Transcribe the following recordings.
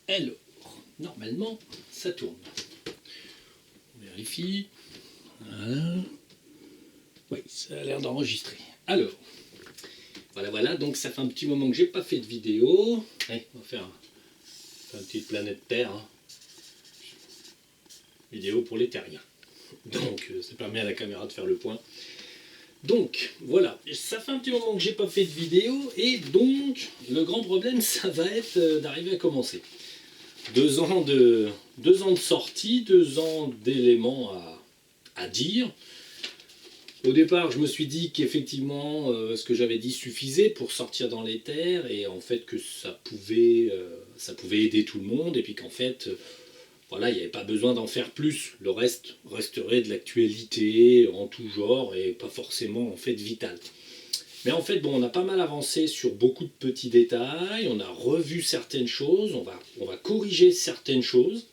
Alors, normalement, ça tourne. On vérifie. Voilà. Oui, ça a l'air d'enregistrer. Alors, voilà, donc ça fait un petit moment que j'ai pas fait de vidéo. Allez, on va faire une petite planète Terre. Hein. Vidéo pour les terriens. Donc, ça permet à la caméra de faire le point. Donc, voilà, ça fait un petit moment que j'ai pas fait de vidéo, et donc, le grand problème, ça va être d'arriver à commencer. 2 ans de sortie, 2 ans d'éléments à dire. Au départ, je me suis dit qu'effectivement, ce que j'avais dit suffisait pour sortir dans les terres, et en fait que ça pouvait aider tout le monde, et puis qu'en fait, voilà, il n'y avait pas besoin d'en faire plus. Le reste resterait de l'actualité en tout genre, et pas forcément en fait vital. Mais en fait, bon, on a pas mal avancé sur beaucoup de petits détails, on a revu certaines choses, on va corriger certaines choses,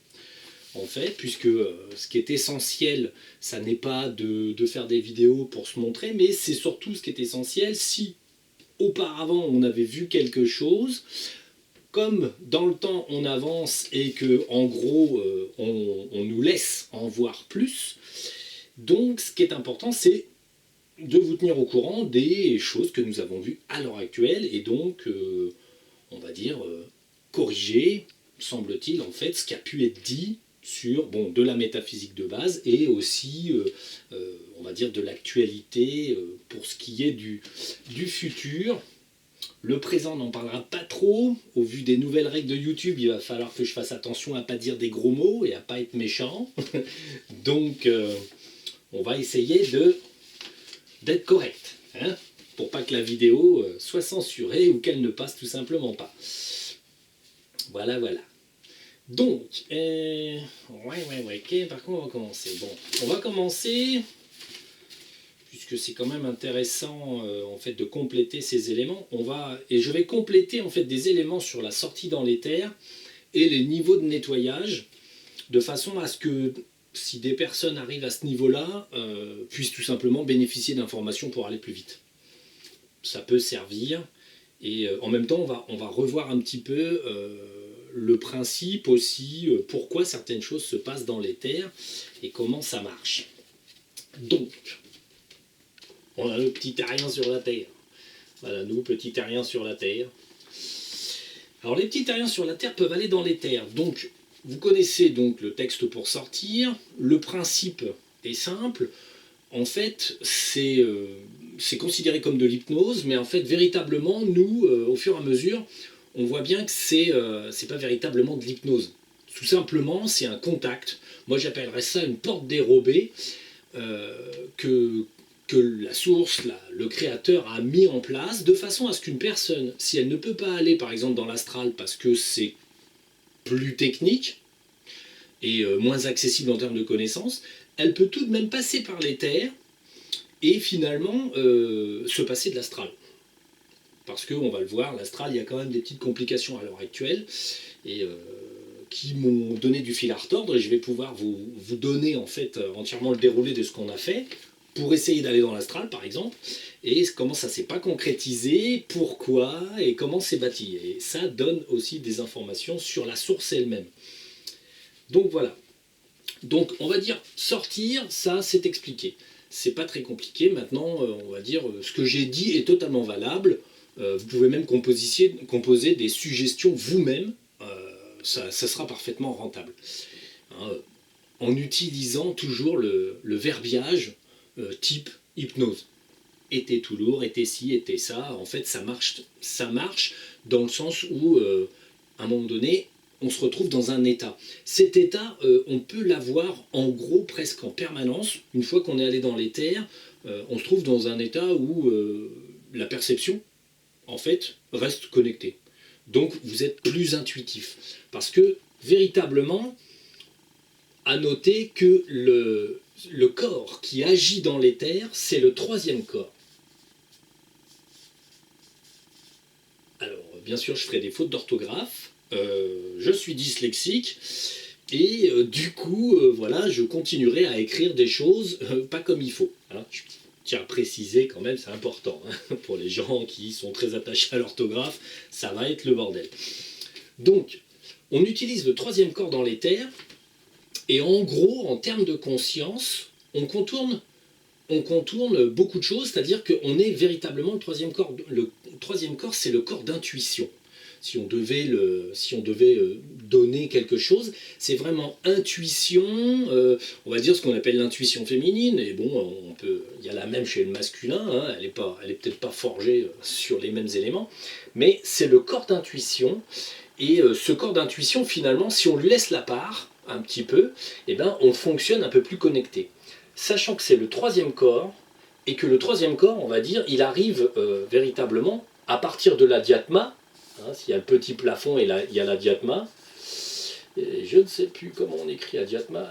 en fait, puisque ce qui est essentiel, ça n'est pas de faire des vidéos pour se montrer, mais c'est surtout ce qui est essentiel. Si auparavant on avait vu quelque chose, comme dans le temps on avance et que en gros on nous laisse en voir plus, donc ce qui est important c'est de vous tenir au courant des choses que nous avons vues à l'heure actuelle, et donc on va dire corriger, semble-t-il, en fait ce qui a pu être dit sur de la métaphysique de base, et aussi on va dire de l'actualité pour ce qui est du futur. Le présent n'en parlera pas trop. Au vu des nouvelles règles de YouTube, il va falloir que je fasse attention à ne pas dire des gros mots et à ne pas être méchant. Donc on va essayer d'être correct, hein, pour pas que la vidéo soit censurée ou qu'elle ne passe tout simplement pas. Voilà. Donc, ouais, ok, par contre on va commencer. Bon, on va commencer, puisque c'est quand même intéressant en fait de compléter ces éléments. Je vais compléter en fait des éléments sur la sortie dans les terres et les niveaux de nettoyage, de façon à ce que si des personnes arrivent à ce niveau-là, puissent tout simplement bénéficier d'informations pour aller plus vite. Ça peut servir, et en même temps on va revoir un petit peu le principe aussi, pourquoi certaines choses se passent dans les terres et comment ça marche. Donc, on a le petit terrien sur la terre. Voilà, nous, petits terriens sur la terre. Alors, les petits terriens sur la terre peuvent aller dans les terres. Donc, vous connaissez donc le texte pour sortir. Le principe est simple. En fait, c'est considéré comme de l'hypnose, mais en fait, véritablement, nous, au fur et à mesure, on voit bien que c'est pas véritablement de l'hypnose. Tout simplement, c'est un contact. Moi, j'appellerais ça une porte dérobée que la source, le créateur a mis en place, de façon à ce qu'une personne, si elle ne peut pas aller par exemple dans l'astral parce que c'est plus technique et moins accessible en termes de connaissances, elle peut tout de même passer par les terres et finalement se passer de l'astral. Parce qu'on va le voir, l'astral, il y a quand même des petites complications à l'heure actuelle, et qui m'ont donné du fil à retordre, et je vais pouvoir vous donner en fait entièrement le déroulé de ce qu'on a fait pour essayer d'aller dans l'astral par exemple, et comment ça s'est pas concrétisé, pourquoi et comment c'est bâti. Et ça donne aussi des informations sur la source elle-même. Donc voilà. Donc on va dire sortir, ça c'est expliqué. C'est pas très compliqué. Maintenant, on va dire ce que j'ai dit est totalement valable. Vous pouvez même composer des suggestions vous-même. Ça sera parfaitement rentable. Hein, en utilisant toujours le verbiage type hypnose. Était tout lourd, était ci, était ça. En fait, ça marche dans le sens où, à un moment donné, on se retrouve dans un état. Cet état, on peut l'avoir en gros presque en permanence. Une fois qu'on est allé dans les terres, on se trouve dans un état où la perception, en fait, reste connectée. Donc, vous êtes plus intuitif. Parce que, véritablement, à noter que le corps qui agit dans les terres, c'est le troisième corps. Alors, bien sûr, je ferai des fautes d'orthographe. Je suis dyslexique. Et du coup, voilà, je continuerai à écrire des choses pas comme il faut. Hein. Je tiens à préciser quand même, c'est important. Hein, pour les gens qui sont très attachés à l'orthographe, ça va être le bordel. Donc, On utilise le troisième corps dans l'éther, et en gros, en termes de conscience, on contourne beaucoup de choses, c'est-à-dire qu'on est véritablement le troisième corps. Le troisième corps, c'est le corps d'intuition. Si on devait donner quelque chose, c'est vraiment intuition, on va dire ce qu'on appelle l'intuition féminine, et bon, il y a la même chez le masculin, hein, elle est peut-être pas forgée sur les mêmes éléments, mais c'est le corps d'intuition, et ce corps d'intuition, finalement, si on lui laisse la part, un petit peu, eh ben, on fonctionne un peu plus connecté. Sachant que c'est le troisième corps, et que le troisième corps, on va dire, il arrive véritablement à partir de la diatma, hein, s'il y a le petit plafond et il y a la diatma, et je ne sais plus comment on écrit adiatma,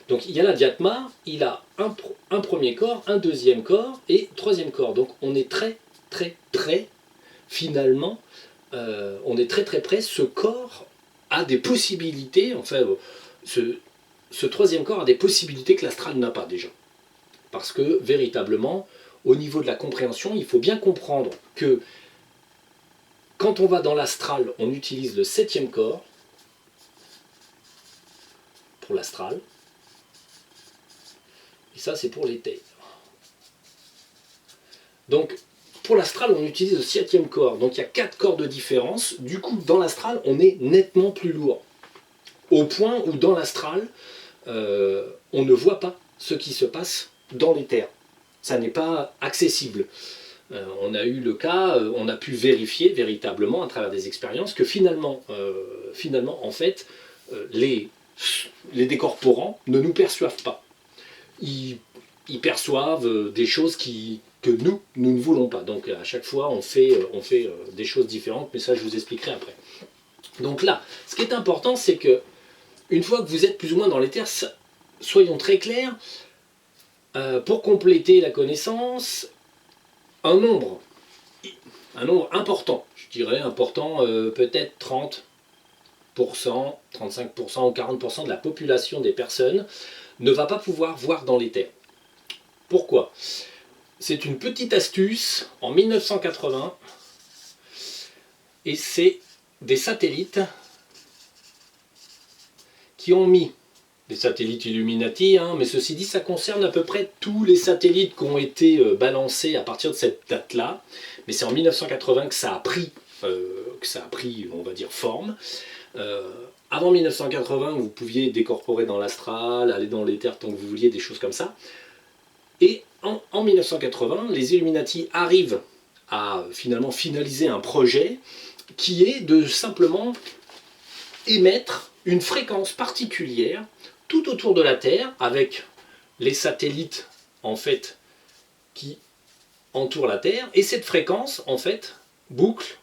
donc il y a la diatma, il a un premier corps, un deuxième corps et troisième corps, donc on est très très près, finalement, on est très très près, ce corps a des possibilités, enfin, ce troisième corps a des possibilités que l'astral n'a pas déjà. Parce que, véritablement, au niveau de la compréhension, il faut bien comprendre que quand on va dans l'astral, on utilise le septième corps pour l'astral. Et ça, c'est pour l'éther. Donc, pour l'astral, on utilise le septième corps. Donc, il y a 4 corps de différence. Du coup, dans l'astral, on est nettement plus lourd. Au point où, dans l'astral, on ne voit pas ce qui se passe dans l'éther. Ça n'est pas accessible. On a eu le cas, on a pu vérifier véritablement à travers des expériences que finalement en fait, les décorporants ne nous perçoivent pas. Ils perçoivent des choses que nous ne voulons pas. Donc à chaque fois, on fait des choses différentes, mais ça, je vous expliquerai après. Donc là, ce qui est important, c'est que une fois que vous êtes plus ou moins dans l'éther, soyons très clairs, pour compléter la connaissance, un nombre important, je dirais important, peut-être 30%, 35% ou 40% de la population des personnes ne va pas pouvoir voir dans l'éther. Pourquoi? C'est une petite astuce en 1980, et c'est des satellites qui ont mis des satellites Illuminati, hein, mais ceci dit, ça concerne à peu près tous les satellites qui ont été balancés à partir de cette date-là. Mais c'est en 1980 que ça a pris, on va dire, forme. Avant 1980, vous pouviez décorporer dans l'astral, aller dans l'éther tant que vous vouliez, des choses comme ça. Et en 1980, les Illuminati arrivent à finalement finaliser un projet qui est de simplement émettre une fréquence particulière tout autour de la Terre, avec les satellites en fait qui entourent la Terre, et cette fréquence en fait boucle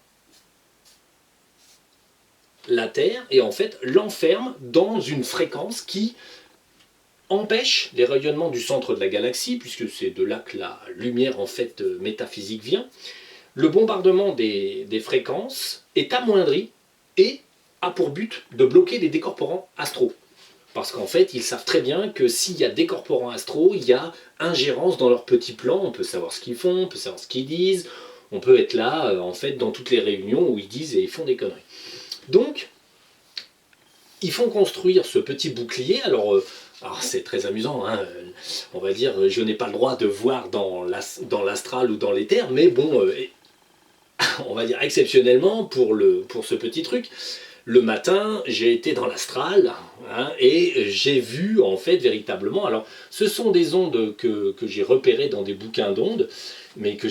la Terre et en fait l'enferme dans une fréquence qui empêche les rayonnements du centre de la galaxie, puisque c'est de là que la lumière en fait métaphysique vient. Le bombardement des fréquences est amoindri et a pour but de bloquer les décorporants astraux. Parce qu'en fait, ils savent très bien que s'il y a décorporants astraux, il y a ingérence dans leur petit plan, on peut savoir ce qu'ils font, on peut savoir ce qu'ils disent, on peut être là, en fait, dans toutes les réunions où ils disent et ils font des conneries. Donc, ils font construire ce petit bouclier, alors c'est très amusant, hein, on va dire, je n'ai pas le droit de voir dans l'astral ou dans l'éther, mais bon, on va dire exceptionnellement pour ce petit truc, le matin, j'ai été dans l'astral, hein, et j'ai vu en fait véritablement, alors ce sont des ondes que j'ai repérées dans des bouquins d'ondes, mais que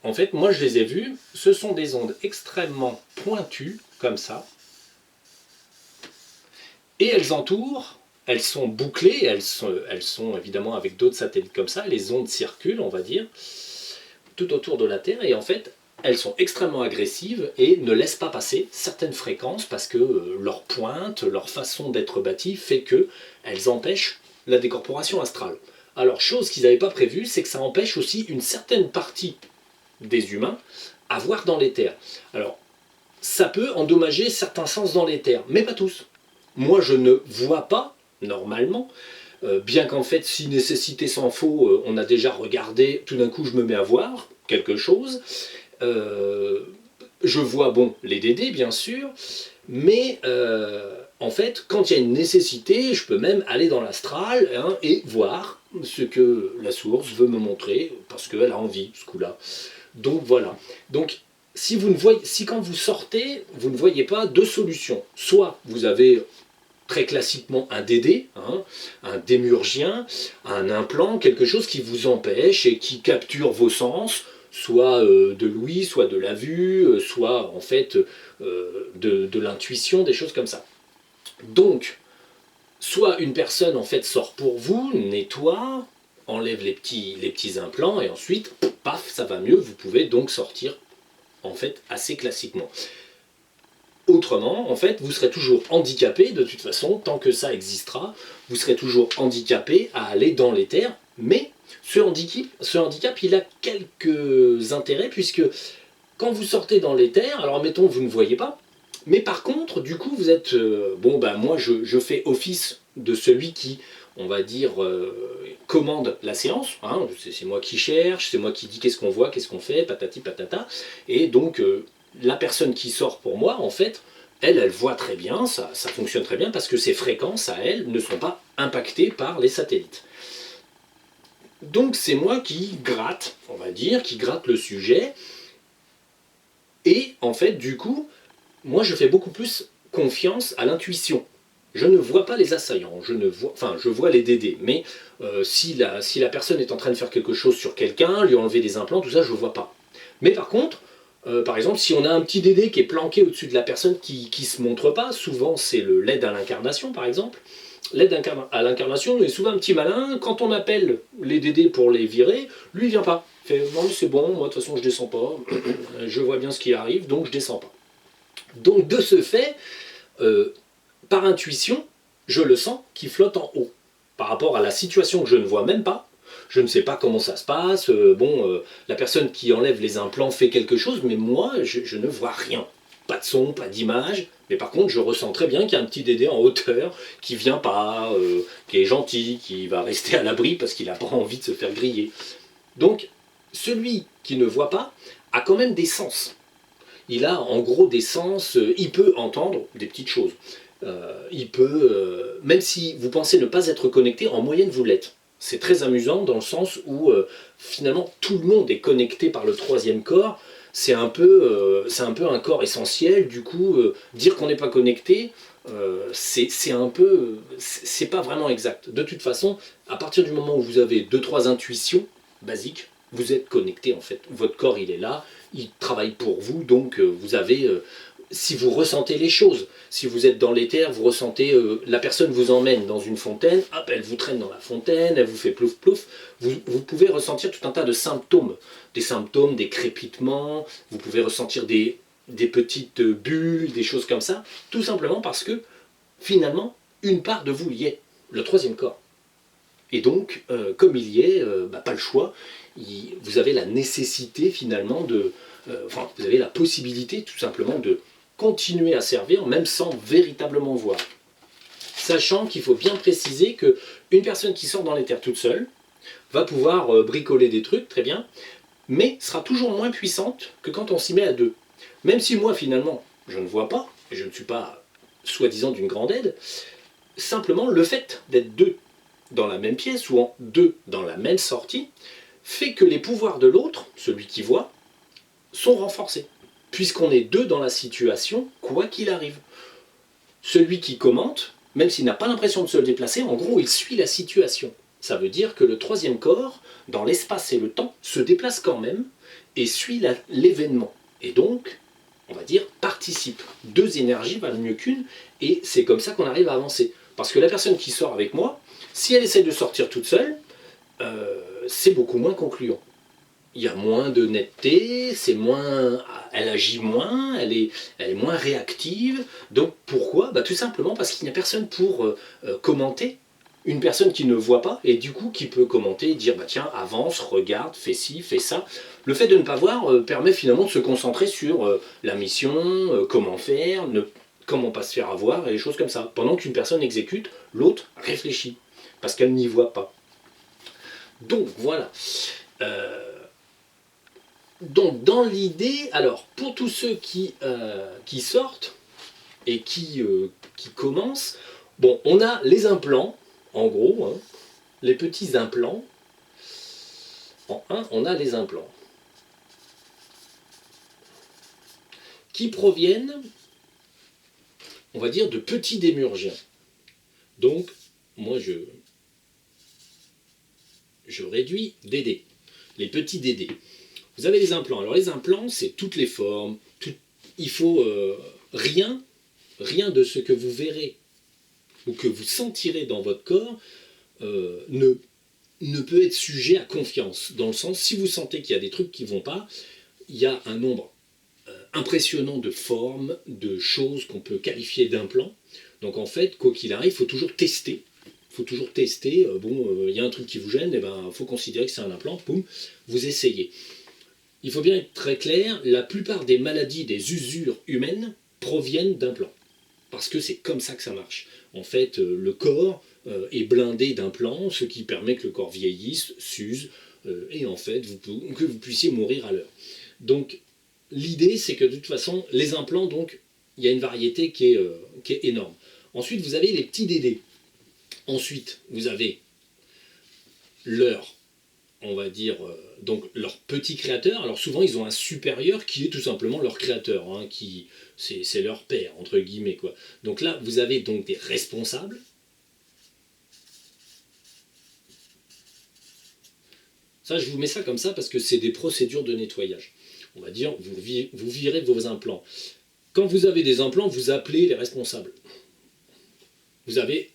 en fait moi je les ai vues, ce sont des ondes extrêmement pointues, comme ça, et elles entourent, elles sont bouclées, elles sont évidemment avec d'autres satellites comme ça, les ondes circulent, on va dire, tout autour de la Terre, et en fait, elles sont extrêmement agressives et ne laissent pas passer certaines fréquences parce que leur pointe, leur façon d'être bâtie fait qu'elles empêchent la décorporation astrale. Alors, chose qu'ils n'avaient pas prévue, c'est que ça empêche aussi une certaine partie des humains à voir dans l'éther. Alors, ça peut endommager certains sens dans l'éther, mais pas tous. Moi, je ne vois pas, normalement, bien qu'en fait, si nécessité s'en faut, on a déjà regardé, tout d'un coup je me mets à voir quelque chose. je vois, bon, les DD, bien sûr, mais en fait, quand il y a une nécessité, je peux même aller dans l'astral hein, et voir ce que la source veut me montrer, parce qu'elle a envie, ce coup-là. Donc voilà. Donc si vous ne voyez, si quand vous sortez, vous ne voyez pas deux solutions. Soit vous avez très classiquement un DD, hein, un démurgien, un implant, quelque chose qui vous empêche et qui capture vos sens, soit de l'ouïe, soit de la vue, soit en fait de l'intuition, des choses comme ça. Donc, soit une personne en fait sort pour vous, nettoie, enlève les petits implants et ensuite, paf, ça va mieux, vous pouvez donc sortir en fait assez classiquement. Autrement, en fait, vous serez toujours handicapé, de toute façon, tant que ça existera, vous serez toujours handicapé à aller dans l'éther, mais ce handicap, il a quelques intérêts, puisque quand vous sortez dans l'éther, alors mettons, vous ne voyez pas, mais par contre, du coup, vous êtes, bon, ben moi, je fais office de celui qui, on va dire, commande la séance, hein, c'est moi qui cherche, c'est moi qui dis qu'est-ce qu'on voit, qu'est-ce qu'on fait, patati patata, et donc, la personne qui sort pour moi, en fait, elle voit très bien, ça fonctionne très bien, parce que ses fréquences, à elle, ne sont pas impactées par les satellites. Donc c'est moi qui gratte, on va dire, qui gratte le sujet, et en fait, du coup, moi je fais beaucoup plus confiance à l'intuition. Je ne vois pas les assaillants, je vois les DD, mais si la personne est en train de faire quelque chose sur quelqu'un, lui enlever des implants, tout ça, je ne vois pas. Mais par contre, par exemple, si on a un petit DD qui est planqué au-dessus de la personne qui ne se montre pas, souvent c'est l'aide à l'incarnation par exemple, l'aide à l'incarnation est souvent un petit malin, quand on appelle les DD pour les virer, lui il vient pas. Il fait non mais c'est bon, moi de toute façon je descends pas, je vois bien ce qui arrive, donc je descends pas. Donc de ce fait, euh, par intuition, je le sens qui flotte en haut. Par rapport à la situation que je ne vois même pas, je ne sais pas comment ça se passe, la personne qui enlève les implants fait quelque chose, mais moi, je ne vois rien. Pas de son, pas d'image, mais par contre, je ressens très bien qu'il y a un petit Dédé en hauteur qui vient pas, qui est gentil, qui va rester à l'abri parce qu'il n'a pas envie de se faire griller. Donc, celui qui ne voit pas a quand même des sens. Il a en gros des sens, il peut entendre des petites choses. Il peut, même si vous pensez ne pas être connecté, en moyenne vous l'êtes. C'est très amusant dans le sens où finalement tout le monde est connecté par le troisième corps. C'est un peu un corps essentiel. Du coup, dire qu'on n'est pas connecté, c'est un peu, c'est pas vraiment exact. De toute façon, à partir du moment où vous avez deux trois intuitions basiques, vous êtes connecté en fait. Votre corps il est là, il travaille pour vous, donc vous avez si vous ressentez les choses, si vous êtes dans l'éther, vous ressentez, la personne vous emmène dans une fontaine, hop, elle vous traîne dans la fontaine, elle vous fait plouf plouf, vous pouvez ressentir tout un tas de symptômes, des crépitements, vous pouvez ressentir des petites bulles, des choses comme ça, tout simplement parce que finalement, une part de vous y est, le troisième corps. Et donc, comme il y est, pas le choix, vous avez la nécessité finalement enfin, vous avez la possibilité tout simplement de continuer à servir même sans véritablement voir. Sachant qu'il faut bien préciser qu'une personne qui sort dans les terres toute seule va pouvoir bricoler des trucs, très bien, mais sera toujours moins puissante que quand on s'y met à deux. Même si moi finalement je ne vois pas, et je ne suis pas soi-disant d'une grande aide, simplement le fait d'être deux dans la même pièce ou en deux dans la même sortie fait que les pouvoirs de l'autre, celui qui voit, sont renforcés. Puisqu'on est deux dans la situation, quoi qu'il arrive. Celui qui commente, même s'il n'a pas l'impression de se déplacer, en gros, il suit la situation. Ça veut dire que le troisième corps, dans l'espace et le temps, se déplace quand même et suit l'événement. Et donc, on va dire, participe. Deux énergies valent mieux qu'une, et c'est comme ça qu'on arrive à avancer. Parce que la personne qui sort avec moi, si elle essaie de sortir toute seule, c'est beaucoup moins concluant. Il y a moins de netteté, elle agit moins, elle est moins réactive. Donc pourquoi Tout simplement parce qu'il n'y a personne pour commenter. Une personne qui ne voit pas et du coup qui peut commenter, dire tiens avance, regarde, fais ci, fais ça. Le fait de ne pas voir permet finalement de se concentrer sur la mission, comment faire, comment pas se faire avoir et des choses comme ça. Pendant qu'une personne exécute, l'autre réfléchit parce qu'elle n'y voit pas. Donc voilà. Donc dans l'idée, alors pour tous ceux qui sortent et qui commencent, bon, on a les implants, en gros, hein, les petits implants. En un, on a les implants qui proviennent, on va dire, de petits démurgiens. Donc, moi, je réduis DD, les petits DD. Vous avez les implants. Alors, les implants, c'est toutes les formes. Il faut rien de ce que vous verrez ou que vous sentirez dans votre corps ne peut être sujet à confiance. Dans le sens, si vous sentez qu'il y a des trucs qui ne vont pas, il y a un nombre impressionnant de formes, de choses qu'on peut qualifier d'implants. Donc en fait, quoi qu'il arrive, il faut toujours tester. Il faut toujours tester. Il y a un truc qui vous gêne, il faut considérer que c'est un implant. Boum, vous essayez. Il faut bien être très clair, la plupart des maladies, des usures humaines proviennent d'implants. Parce que c'est comme ça que ça marche. En fait, le corps est blindé d'implants, ce qui permet que le corps vieillisse, s'use, et en fait, que vous puissiez mourir à l'heure. Donc, l'idée, c'est que de toute façon, les implants, donc, il y a une variété qui est énorme. Ensuite, vous avez les petits dédés. Ensuite, vous avez leur, on va dire, donc leur petit créateur. Alors souvent, ils ont un supérieur qui est tout simplement leur créateur, hein, c'est leur père, entre guillemets, quoi. Donc là, vous avez donc des responsables. Ça, je vous mets ça comme ça parce que c'est des procédures de nettoyage. On va dire, vous virez vos implants. Quand vous avez des implants, vous appelez les responsables. Vous avez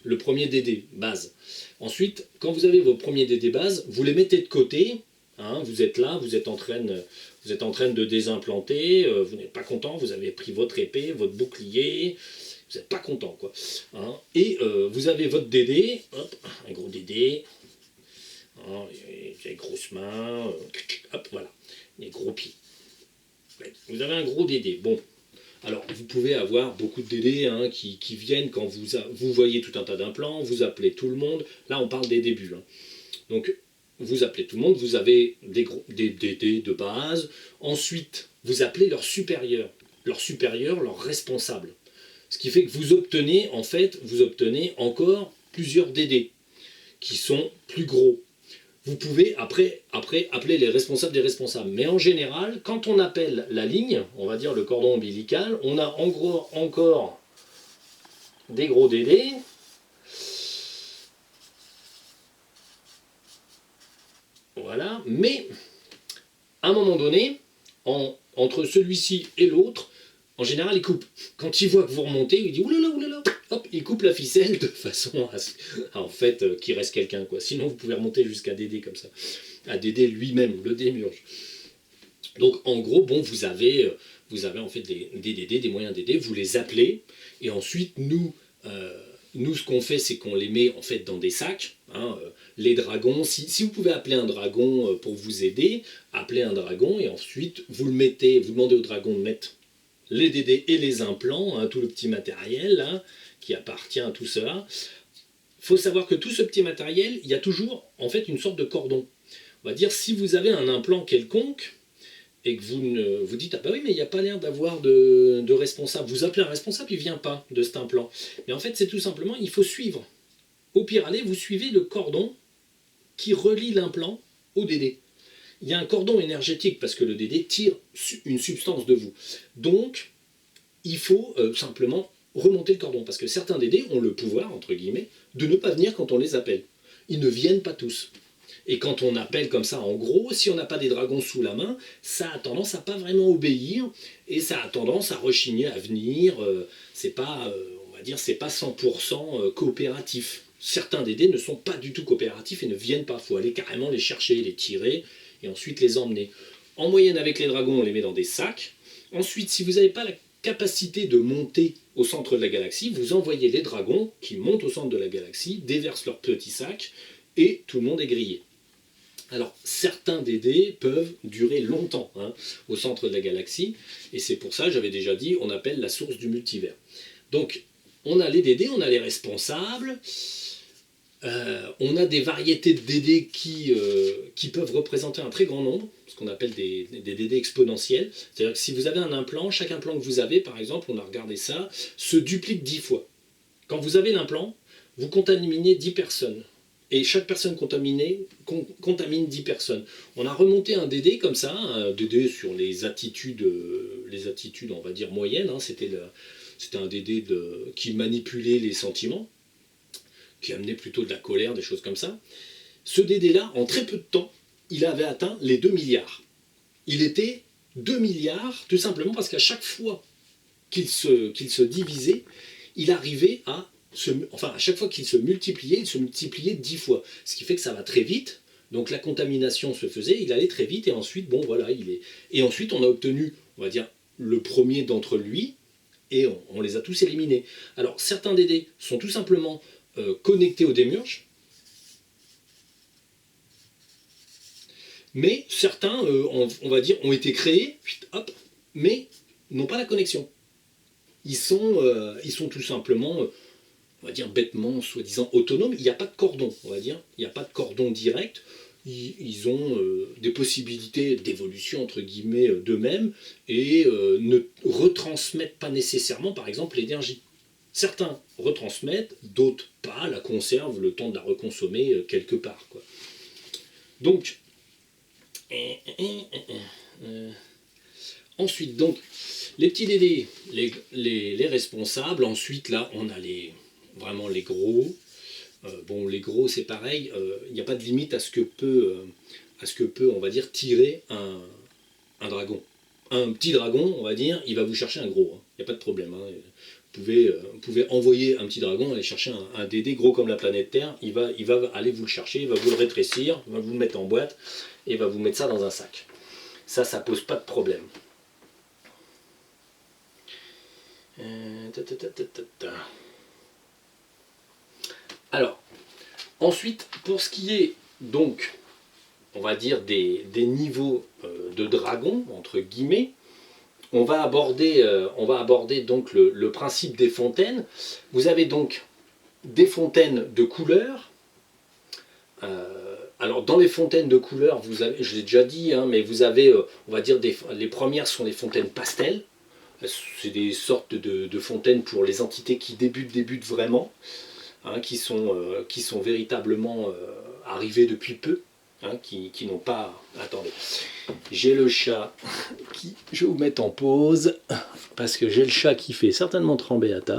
le premier DD, base. Ensuite, quand vous avez vos premiers DD base, vous les mettez de côté. Hein, vous êtes là, vous êtes en train de désimplanter, vous n'êtes pas content, vous avez pris votre épée, votre bouclier, vous n'êtes pas content, quoi. Hein, et vous avez votre DD, hop, un gros DD, hein, les grosses mains, hop, voilà, les gros pieds. Vous avez un gros DD. Bon, alors vous pouvez avoir beaucoup de DD hein, qui viennent quand vous voyez tout un tas d'implants, vous appelez tout le monde. Là, on parle des débuts. Hein. Donc, vous appelez tout le monde, vous avez des DD de base. Ensuite, vous appelez leur supérieur, leur responsable. Ce qui fait que vous obtenez encore plusieurs DD qui sont plus gros. Vous pouvez après appeler les responsables des responsables. Mais en général, quand on appelle la ligne, on va dire le cordon ombilical, on a en gros encore des gros DD. Voilà, mais à un moment donné, entre celui-ci et l'autre, en général, il coupe. Quand il voit que vous remontez, il dit oulala, oulala, hop, il coupe la ficelle de façon en fait, qu'il reste quelqu'un, quoi. Sinon, vous pouvez remonter jusqu'à Dédé comme ça. À Dédé lui-même, le démurge. Donc, en gros, bon, vous avez en fait des Dédés, des moyens Dédés, vous les appelez, et ensuite, nous, ce qu'on fait, c'est qu'on les met en fait dans des sacs. Hein, les dragons, si vous pouvez appeler un dragon pour vous aider, appelez un dragon, et ensuite, vous demandez au dragon de mettre les DD et les implants, hein, tout le petit matériel hein, qui appartient à tout cela. Il faut savoir que tout ce petit matériel, il y a toujours en fait une sorte de cordon. On va dire si vous avez un implant quelconque et que vous dites ah bah oui mais il n'y a pas l'air d'avoir de responsable. Vous appelez un responsable, il ne vient pas de cet implant. Mais en fait c'est tout simplement il faut suivre. Au pire aller, vous suivez le cordon qui relie l'implant au DD. Il y a un cordon énergétique parce que le DD tire une substance de vous. Donc, il faut simplement remonter le cordon parce que certains DD ont le pouvoir, entre guillemets, de ne pas venir quand on les appelle. Ils ne viennent pas tous. Et quand on appelle comme ça, en gros, si on n'a pas des dragons sous la main, ça a tendance à pas vraiment obéir et ça a tendance à rechigner à venir. C'est pas, on va dire, c'est pas 100% coopératif. Certains DD ne sont pas du tout coopératifs et ne viennent pas. Il faut aller carrément les chercher, les tirer et ensuite les emmener. En moyenne, avec les dragons, on les met dans des sacs. Ensuite, si vous n'avez pas la capacité de monter au centre de la galaxie, vous envoyez les dragons qui montent au centre de la galaxie, déversent leurs petits sacs, et tout le monde est grillé. Alors, certains DD peuvent durer longtemps hein, au centre de la galaxie, et c'est pour ça, j'avais déjà dit, on appelle la source du multivers. Donc, on a les DD, on a les responsables. On a des variétés de DD qui peuvent représenter un très grand nombre, ce qu'on appelle des DD exponentiels. C'est-à-dire que si vous avez un implant, chaque implant que vous avez, par exemple, on a regardé ça, se duplique 10 fois. Quand vous avez l'implant, vous contaminez 10 personnes. Et chaque personne contaminée contamine 10 personnes. On a remonté un DD comme ça, un DD sur les attitudes, on va dire, moyennes. Hein. C'était un DD qui manipulait les sentiments, qui amenait plutôt de la colère, des choses comme ça. Ce DD-là, en très peu de temps, il avait atteint les 2 milliards. Il était 2 milliards, tout simplement parce qu'à chaque fois qu'il se divisait, il arrivait à chaque fois qu'il se multipliait, il se multipliait 10 fois. Ce qui fait que ça va très vite. Donc la contamination se faisait, il allait très vite, et ensuite, bon voilà, Et ensuite, on a obtenu, on va dire, le premier d'entre lui, et on les a tous éliminés. Alors, certains DD sont tout simplement connectés au démiurge, mais certains, on va dire, ont été créés, hop, mais n'ont pas la connexion. Ils sont tout simplement, on va dire bêtement, soi-disant autonomes. Il n'y a pas de cordon, on va dire. Il n'y a pas de cordon direct. Ils ont des possibilités d'évolution, entre guillemets, d'eux-mêmes, et ne retransmettent pas nécessairement, par exemple, l'énergie. Certains retransmettent, d'autres pas, la conservent le temps de la reconsommer quelque part, quoi. Donc, ensuite, donc, les petits DD, les responsables. Ensuite, là, on a vraiment les gros. Bon, les gros, c'est pareil. Il n'y a pas de limite à ce que peut, on va dire, tirer un dragon. Un petit dragon, on va dire, il va vous chercher un gros. Il n'y a pas de problème. Hein. Vous pouvez envoyer un petit dragon, aller chercher un DD gros comme la planète Terre. Il va aller vous le chercher, il va vous le rétrécir, il va vous le mettre en boîte, et il va vous mettre ça dans un sac. Ça pose pas de problème. Alors, ensuite, pour ce qui est, donc, on va dire des niveaux de dragons, entre guillemets, on va aborder donc le principe des fontaines. Vous avez donc des fontaines de couleurs. Alors, dans les fontaines de couleurs, je l'ai déjà dit, hein, mais vous avez, on va dire, les premières sont des fontaines pastel. C'est des sortes de fontaines pour les entités qui débutent vraiment, hein, qui sont véritablement arrivées depuis peu, hein, qui n'ont pas... Attendez, j'ai le chat je vais vous mettre en pause, parce que j'ai le chat qui fait certainement trembler la table.